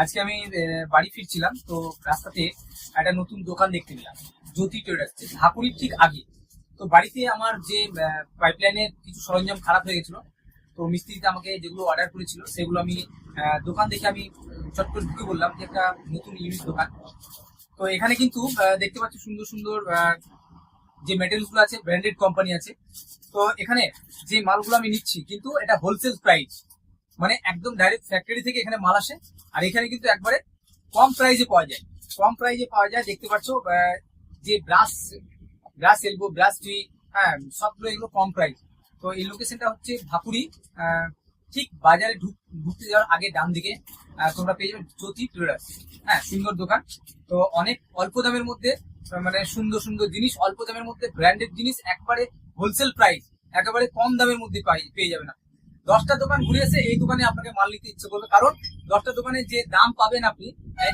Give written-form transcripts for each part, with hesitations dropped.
আজকে আমি বাড়ি ফিরছিলাম, তো রাস্তাতে একটা নতুন দোকান দেখতে পেলাম, জ্যোতি ট্রেডার্স, ঢাকুরির ঠিক আগে। তো বাড়িতে আমার যে পাইপলাইনের কিছু সরঞ্জাম খারাপ হয়ে গেছিল, তো মিস্ত্রিতে আমাকে যেগুলো অর্ডার করেছিল সেগুলো আমি দোকান দেখে আমি চট করে ঢুকে বললাম যে একটা নতুন ইউনিক দোকান। তো এখানে কিন্তু দেখতে পাচ্ছি সুন্দর সুন্দর যে মেটেরিয়ালস গুলো আছে, ব্র্যান্ডেড কোম্পানি আছে। তো এখানে যে মালগুলো আমি নিচ্ছি কিন্তু এটা হোলসেল প্রাইস, মানে একদম ডাইরেক্ট ফ্যাক্টরি থেকে এখানে মাল আসে। আর এখানে কিন্তু একবারে কম প্রাইসে পাওয়া যায়, কম প্রাইসে পাওয়া যায়। দেখতে পাচ্ছ যে brush brush elbow, brush tree, হ্যাঁ, সবগুলো এগুলো কম প্রাইস। তো এই লোকেশনটা হচ্ছে ঢাকুরি, ঠিক বাজারে ঢুকতে যাওয়ার আগে ডান দিকে তোমরা পেয়ে যাবে জ্যোতি ট্রেডার্স। হ্যাঁ, সুন্দর দোকান। তো অনেক অল্প দামের মধ্যে, মানে সুন্দর সুন্দর জিনিস অল্প দামের মধ্যে, ব্র্যান্ডেড জিনিস একবারে হোলসেল প্রাইস, একেবারে কম দামের মধ্যে পেয়ে যাবে না। 10টা দোকান ঘুরে এসে এই দোকানে আপনাকে মাল নিতে ইচ্ছে করবে, কারণ 10টা দোকানে যে দাম পাবেন আপনি,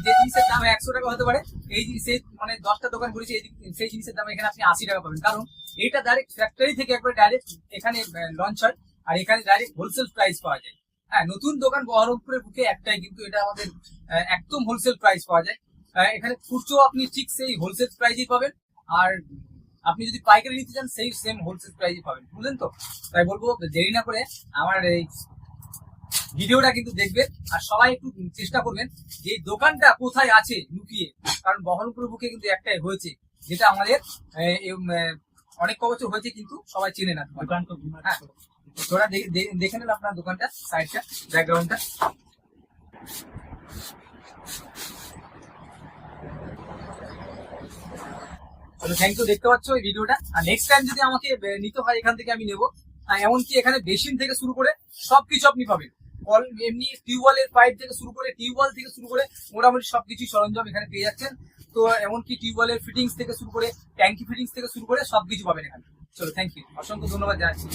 যে জিনিসের দাম 100 টাকা হতে পারে, এই সেই মানে 10টা দোকান ঘুরেছে সেই জিনিসের দাম এখানে আপনি 80 টাকা পাবেন, কারণ এটা ডাইরেক্ট ফ্যাক্টরি থেকে একবারে ডাইরেক্ট এখানে লঞ্চ হয়। আর এখানে ডাইরেক্ট হোলসেল প্রাইস পাওয়া যায়। হ্যাঁ, নতুন দোকান বহরমপুরের বুকে একটাই, কিন্তু এটা আমাদের একদম হোলসেল প্রাইস পাওয়া যায়। এখানে খুচরো আপনি ঠিক সেই হোলসেল প্রাইসই পাবেন, আর আপনি যদি পাইকারি নিতে চান সেই সেম হোলসেল প্রাইসই পাবেন, বুঝলেন তো? তাই বলবো দেরি না করে আমার এই ভিডিওটা কিন্তু দেখবেন, আর সবাই একটু চেষ্টা করবেন যে এই দোকানটা কোথায় আছে লুকিয়ে, কারণ বহরমপুরের বুকে কিন্তু একটাই হয়েছে, যেটা আমাদের অনেক বছর হয়েছে কিন্তু সবাই চেনে না দোকান। তো হ্যাঁ, তোরা দেখে নেন আপনার দোকানটা, সাইডটা, ব্যাকগ্রাউন্ডটা। থ্যাংক ইউ, দেখতে পাচ্ছ এই ভিডিওটা। আর নেক্সট টাইম যদি আমাকে নিতে হয় এখান থেকে আমি নেবো। এমনকি এখানে বেসিন থেকে শুরু করে সবকিছু আপনি পাবেন, এমনি টিউবওয়েলের পাইপ থেকে শুরু করে, টিউবওয়েল থেকে শুরু করে মোটামুটি সবকিছু সরঞ্জাম এখানে পেয়ে যাচ্ছেন। তো এমনকি টিউবওয়েলের ফিটিংস থেকে শুরু করে, ট্যাঙ্কি ফিটিংস থেকে শুরু করে সবকিছু পাবেন এখানে। চলো, থ্যাংক ইউ, অসংখ্য ধন্যবাদ জানাচ্ছি।